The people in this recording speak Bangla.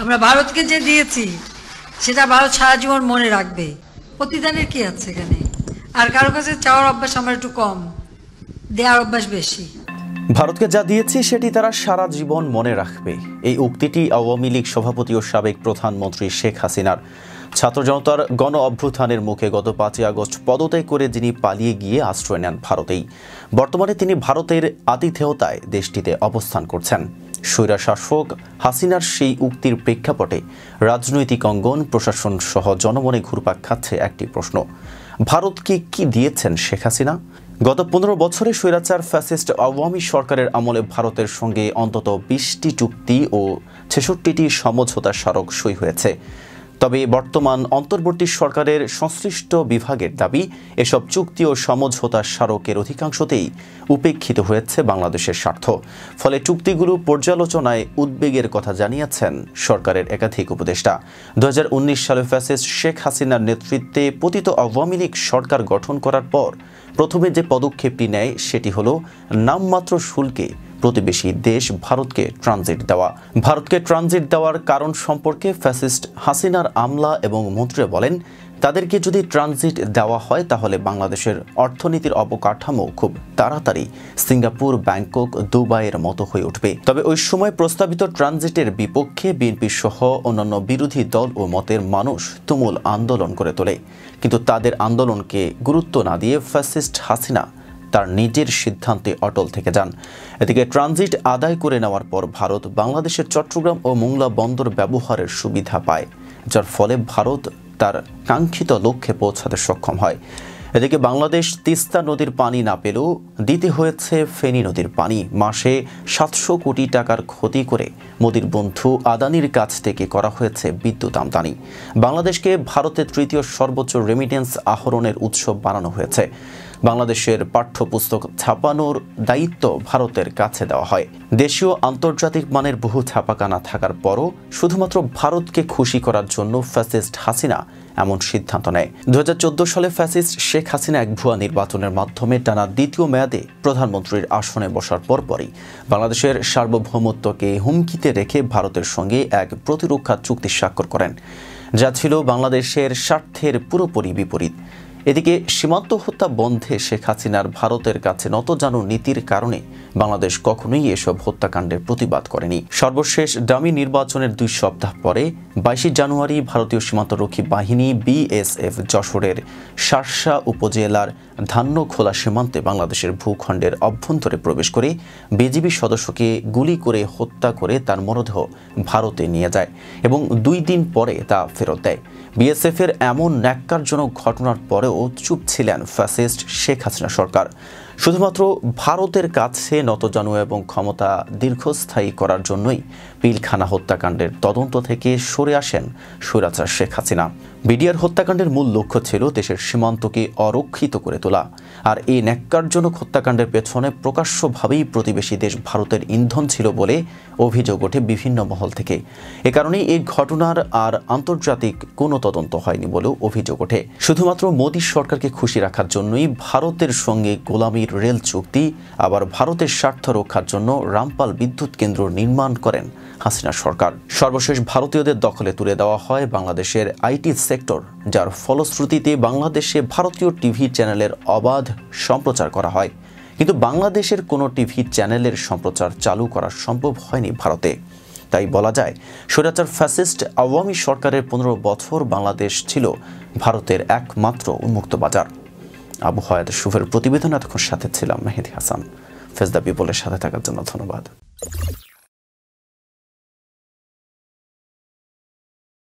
আমরা ভারতকে যে দিয়েছি সেটা ভারত সারা জীবন মনে রাখবে। প্রতিদানের কি আছে এখানে? আর কারো কাছে চাওয়ার অভ্যাস আমার একটু কম, দেওয়ার অভ্যাস বেশি। ভারতকে যা দিয়েছি সেটি তারা সারা জীবন মনে রাখবে, এই উক্তিটি আওয়ামী লীগ সভাপতি ও সাবেক প্রধানমন্ত্রী শেখ হাসিনার ছাত্র জনতার গণ অভ্যুত্থানের মুখে গত 5ই আগস্ট পদত্যাগ করে যিনি পালিয়ে গিয়ে আশ্রয় নেন ভারতেই। বর্তমানে তিনি ভারতের আতিথেয়তায় দেশটিতে অবস্থান করছেন। স্বৈরশাসক হাসিনার সেই উক্তির প্রেক্ষাপটে রাজনৈতিক অঙ্গন, প্রশাসন সহ জনমনে ঘুরপাক খাচ্ছে একটি প্রশ্ন: ভারতকে কি দিয়েছেন শেখ হাসিনা? গত 15 বছরে স্বৈরাচার ফ্যাসিস্ট আওয়ামী সরকারের আমলে ভারতের সঙ্গে অন্তত 20টি চুক্তি ও 66টি সমঝোতা স্মারক সই হয়েছে। তবে বর্তমান অন্তর্বর্তী সরকারের সংশ্লিষ্ট বিভাগের দাবি, এসব চুক্তি ও সমঝোতা স্মারকের অধিকাংশতেই উপেক্ষিত হয়েছে বাংলাদেশের স্বার্থ। ফলে চুক্তিগুলো পর্যালোচনায় উদ্বেগের কথা জানিয়েছেন সরকারের একাধিক উপদেষ্টা। 2019 সালে ফ্যাসিস্ট শেখ হাসিনার নেতৃত্বে পতিত আওয়ামী লীগ সরকার গঠন করার পর প্রথমে যে পদক্ষেপটি নেয় সেটি হলো নামমাত্র শুল্কে প্রতিবেশী দেশ ভারতকে ট্রানজিট দেওয়া। ভারতকে ট্রানজিট দেওয়ার কারণ সম্পর্কে ফ্যাসিস্ট হাসিনার আমলা এবং মন্ত্রীরা বলেন, তাদেরকে যদি ট্রানজিট দেওয়া হয় তাহলে বাংলাদেশের অর্থনীতির অবকাঠামো খুব তাড়াতাড়ি সিঙ্গাপুর, ব্যাংকক, দুবাইয়ের মতো হয়ে উঠবে। তবে ওই সময় প্রস্তাবিত ট্রানজিটের বিপক্ষে বিএনপি সহ অন্যান্য বিরোধী দল ও মতের মানুষ তুমুল আন্দোলন করে তোলে। কিন্তু তাদের আন্দোলনকে গুরুত্ব না দিয়ে ফ্যাসিস্ট হাসিনা তার নিজের সিদ্ধান্তে অটল থেকে যান। এদিকে ট্রানজিট আদায় করে নেওয়ার পর ভারত বাংলাদেশের চট্টগ্রাম ও মোংলা বন্দর ব্যবহারের সুবিধা পায়, যার ফলে ভারত তার কাঙ্ক্ষিত লক্ষ্যে পৌঁছাতে সক্ষম হয়। এদিকে বাংলাদেশ তিস্তা নদীর পানি না পেলেও দিতে হয়েছে ফেনী নদীর পানি। মাসে 700 কোটি টাকার ক্ষতি করে মোদির বন্ধু আদানির কাছ থেকে করা হয়েছে বিদ্যুৎ আমদানি। বাংলাদেশকে ভারতের তৃতীয় সর্বোচ্চ রেমিটেন্স আহরণের উৎস বানানো হয়েছে। বাংলাদেশের পাঠ্যপুস্তক ছাপানোর দায়িত্ব ভারতের কাছে দেওয়া হয়। দেশীয় আন্তর্জাতিক মানের বহু ছাপাখানা থাকার পরও শুধুমাত্র ভারতকে খুশি করার জন্য ফ্যাসিস্ট হাসিনা এমন সিদ্ধান্ত নেয়। 2014 সালে ফ্যাসিস্ট শেখ হাসিনা এক ভুয়া নির্বাচনের মাধ্যমে টানা দ্বিতীয় মেয়াদে প্রধানমন্ত্রীর আসনে বসার পরপরই বাংলাদেশের সার্বভৌমত্বকে হুমকিতে রেখে ভারতের সঙ্গে এক প্রতিরক্ষা চুক্তি স্বাক্ষর করেন, যা ছিল বাংলাদেশের স্বার্থের পুরোপুরি বিপরীত। এদিকে সীমান্ত হত্যা বন্ধে শেখ হাসিনার ভারতের কাছে নতজানু নীতির কারণে বাংলাদেশ কখনোই এসব হত্যাকাণ্ডের প্রতিবাদ করেনি। সর্বশেষ ডামি নির্বাচনের 2 সপ্তাহ পরে 22 জানুয়ারি ভারতীয় সীমান্তরক্ষী বাহিনী বিএসএফ যশোরের শার্শা উপজেলার ধান্যখোলা সীমান্তে বাংলাদেশের ভূখণ্ডের অভ্যন্তরে প্রবেশ করে বিজিবি সদস্যকে গুলি করে হত্যা করে তার মরদেহ ভারতে নিয়ে যায় এবং 2 দিন পরে তা ফেরত দেয়। বিএসএফের এমন ন্যাক্কারজনক ঘটনার পরেও চুপ ছিলেন ফ্যাসিস্ট শেখ হাসিনা সরকার। শুধুমাত্র ভারতের কাছে নতজানু এবং ক্ষমতা দীর্ঘস্থায়ী করার জন্যই পিলখানা হত্যাকাণ্ডের তদন্ত থেকে সরে আসেন স্বৈরাচার শেখ হাসিনা। বিডিআর হত্যাকাণ্ডের মূল লক্ষ্য ছিল দেশের সীমান্তকে অরক্ষিত করে তোলা। আর এই ন্যাক্কারজনক হত্যাকাণ্ডের পেছনে প্রকাশ্যভাবেই প্রতিবেশী দেশ ভারতের ইন্ধন ছিল বলে অভিযোগ ওঠে বিভিন্ন মহল থেকে। এ কারণেই এই ঘটনার আর আন্তর্জাতিক কোনো তদন্ত হয়নি বলেও অভিযোগ ওঠে। শুধুমাত্র মোদী সরকারকে খুশি রাখার জন্যই ভারতের সঙ্গে গোলামির রেল চুক্তি, আবার ভারতের স্বার্থ রক্ষার জন্য রামপাল বিদ্যুৎ কেন্দ্র নির্মাণ করেন হাসিনা সরকার। সর্বশেষ ভারতীয়দের দখলে তুলে দেওয়া হয় বাংলাদেশের আইটি সেক্টর, যার ফলশ্রুতিতে বাংলাদেশে ভারতীয় টিভি চ্যানেলের অবাধ সম্প্রচার করা হয়। কিন্তু বাংলাদেশের কোনো টিভি চ্যানেলের সম্প্রচার চালু করা সম্ভব হয়নি ভারতে। তাই বলা যায় স্বৈরাচার ফ্যাসিস্ট আওয়ামী সরকারের 15 বছর বাংলাদেশ ছিল ভারতের একমাত্র উন্মুক্ত বাজার। আবু হায়াত শুভের প্রতিবেদন এতক্ষণ সাথে ছিলাম মেহেদি হাসান। ফেজ দ্য পিপলের সাথে থাকার জন্য ধন্যবাদ।